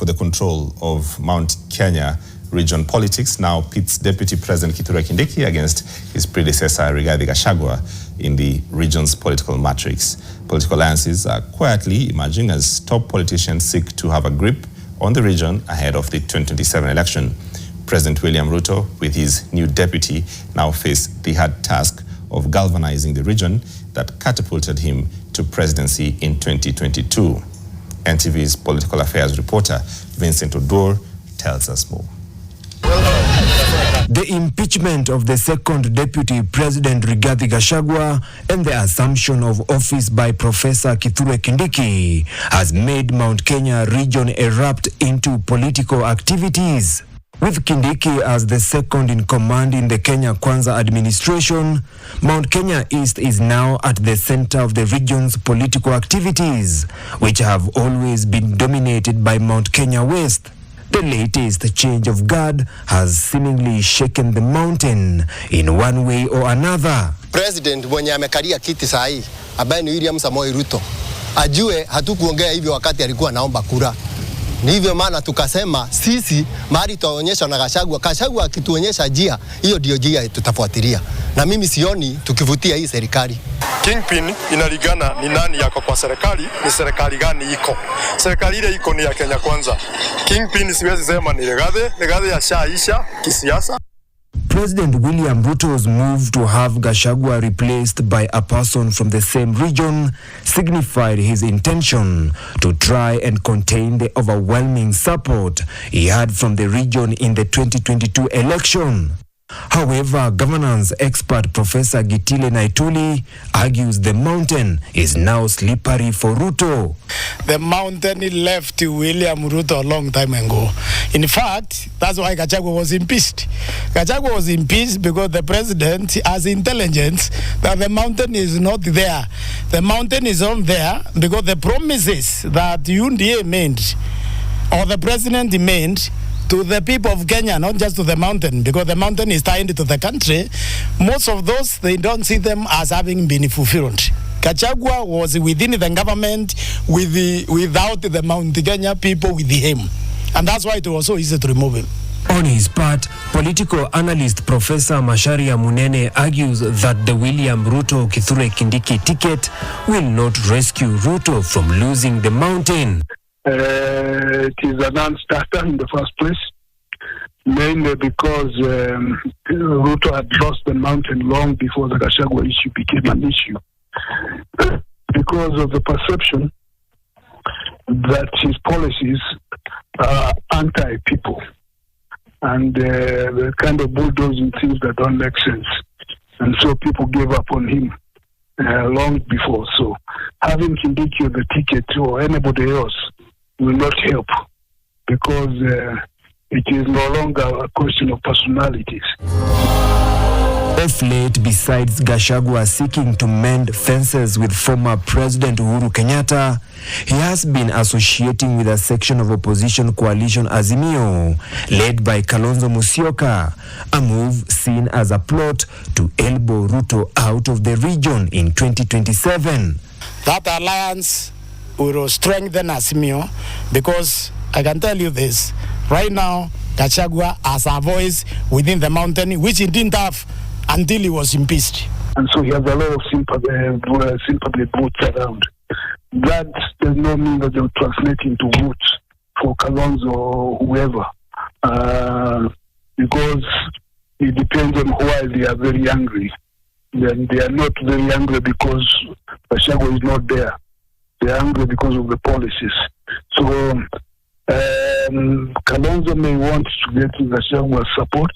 for the control of Mount Kenya region politics now pits Deputy President Kindiki against his predecessor Gachagua in the region's political matrix. Political alliances are quietly emerging as top politicians seek to have a grip on the region ahead of the 2027 election. President William Ruto, with his new deputy, now face the hard task of galvanizing the region that catapulted him to presidency in 2022. NTV's political affairs reporter Vincent Odur tells us more. The impeachment of the second deputy president Rigathi Gachagua and the assumption of office by Professor Kindiki has made Mount Kenya region erupt into political activities. With Kindiki as the second in command in the Kenya Kwanza administration, Mount Kenya East is now at the center of the region's political activities, which have always been dominated by Mount Kenya West. The latest change of guard has seemingly shaken the mountain in one way or another. President mwenye amekalia kiti sahi ambaye ni William Samoei Ruto ajue hatukuongea hivyo wakati alikuwa naomba kura. Ni hivyo maana tukasema sisi mahali tuonyesha na Gachagua akituonyesha njia, hiyo ndio njia tutafuatilia. Na mimi sioni tukivutia hii serikali. Kingpin inaligana ni nani yako kwa serikali, ni serikali gani iko. Serikali ile iko ni ya Kenya Kwanza. Kingpin siwezi sema ni Rigathi ya shaisha kisiasa. President William Ruto's move to have Gachagua replaced by a person from the same region signified his intention to try and contain the overwhelming support he had from the region in the 2022 election. However, governance expert Professor Gitile Naituli argues the mountain is now slippery for Ruto. The mountain left William Ruto a long time ago. In fact, that's why Gachagua was impeached. Gachagua was impeached because the president has intelligence that the mountain is not there. The mountain is not there because the promises that UNDA made, or the president made, to the people of Kenya, not just to the mountain, because the mountain is tied to the country. Most of those, they don't see them as having been fulfilled. Gachagua was within the government without the Mount Kenya people with him. And that's why it was so easy to remove him. On his part, political analyst Professor Macharia Munene argues that the William Ruto Kindiki ticket will not rescue Ruto from losing the mountain. It is a non-starter in the first place, mainly because Ruto had lost the mountain long before the Gachagua issue became an issue, because of the perception that his policies are anti-people and the kind of bulldozing things that don't make sense. And so people gave up on him long before. So having Kindiki on the ticket or anybody else will not help, because it is no longer a question of personalities. Of late, besides Gachagua seeking to mend fences with former President Uhuru Kenyatta, he has been associating with a section of opposition coalition Azimio, led by Kalonzo Musyoka, a move seen as a plot to elbow Ruto out of the region in 2027. That alliance will strengthen Azimio, because I can tell you this, right now, Gachagua has a voice within the mountain, which he didn't have until he was impeached. And so he has a lot of sympathy votes around. That does not mean that they will translate into votes for Kalonzo or whoever, because it depends on why they are very angry. Then they are not very angry because Gachagua is not there. They are angry because of the policies. So Kalonzo may want to get Gachagua's support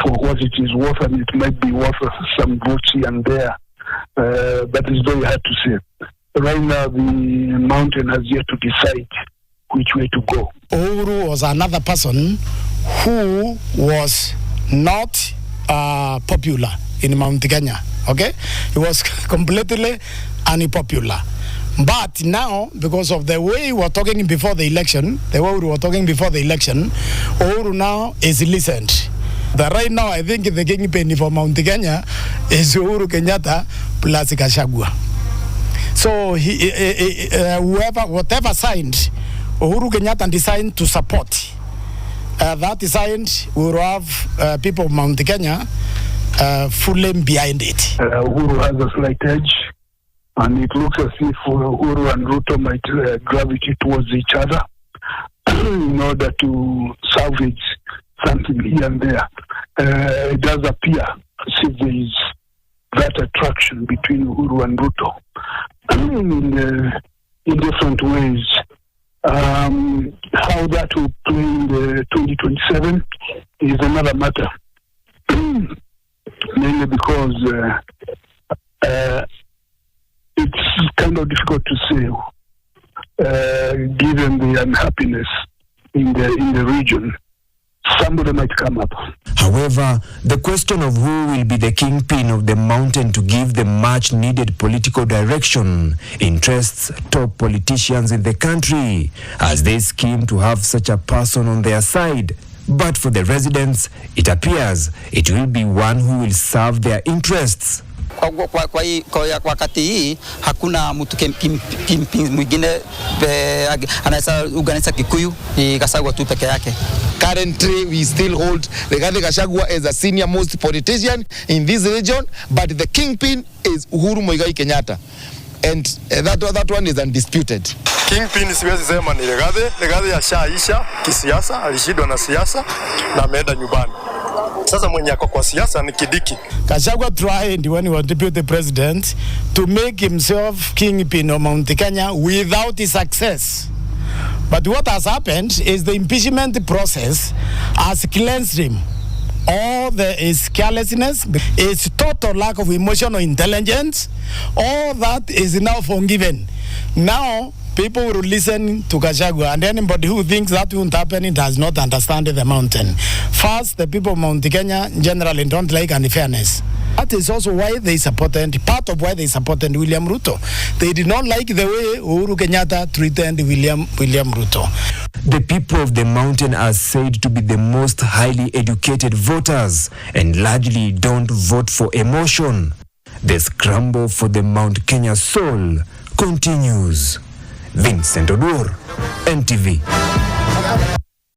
for what it is worth, and it might be worth some votes here and there, but it's very hard to say. Right now, the mountain has yet to decide which way to go. Uhuru was another person who was not popular in Mount Kenya, okay? He was completely unpopular. But now, because of the way we were talking before the election, Uhuru now is listened. That right now, I think the kingpin for Mount Kenya is Uhuru Kenyatta plus Gachagua. So whatever signed Uhuru Kenyatta decided to support. That design will have people of Mount Kenya fully behind it. Uhuru has a slight edge, and it looks as if Uhuru and Ruto might gravitate towards each other in order to salvage something here and there. It does appear as if there is that attraction between Uhuru and Ruto in different ways. How that will play in the 2027 is another matter, mainly because it's kind of difficult to say, given the unhappiness in the region. Somebody might come up. However, the question of who will be the kingpin of the mountain to give the much needed political direction interests top politicians in the country as they scheme to have such a person on their side. But for the residents, it appears it will be one who will serve their interests. Kwa wakati hii hakuna mtu kingpin mwingine anaweza organiza Kikuyu, ni Gachagua tu peke yake. Currently, we still hold Rigathi Gachagua as a senior most politician in this region, but the kingpin is Uhuru Muigai Kenyatta, and that one is undisputed. Kingpin siwezi sema ni Rigathi yashaisha kisiasa, alishindwa na siasa na ameenda nyumbani. Sasa mwenye ako kwa siasa ni Kindiki. Gachagua tried when he was deputy president to make himself kingpin of Mount Kenya without his success. But what has happened is the impeachment process has cleansed him. All his carelessness, his total lack of emotional intelligence, all that is now forgiven. Now, people will listen to Gachagua, and anybody who thinks that won't happen, it does not understand the mountain. First, the people of Mount Kenya generally don't like unfairness. That is also why they supported, part of why they supported William Ruto. They did not like the way Uhuru Kenyatta treated William Ruto. The people of the mountain are said to be the most highly educated voters and largely don't vote for emotion. The scramble for the Mount Kenya soul continues. Vincent Odur, NTV.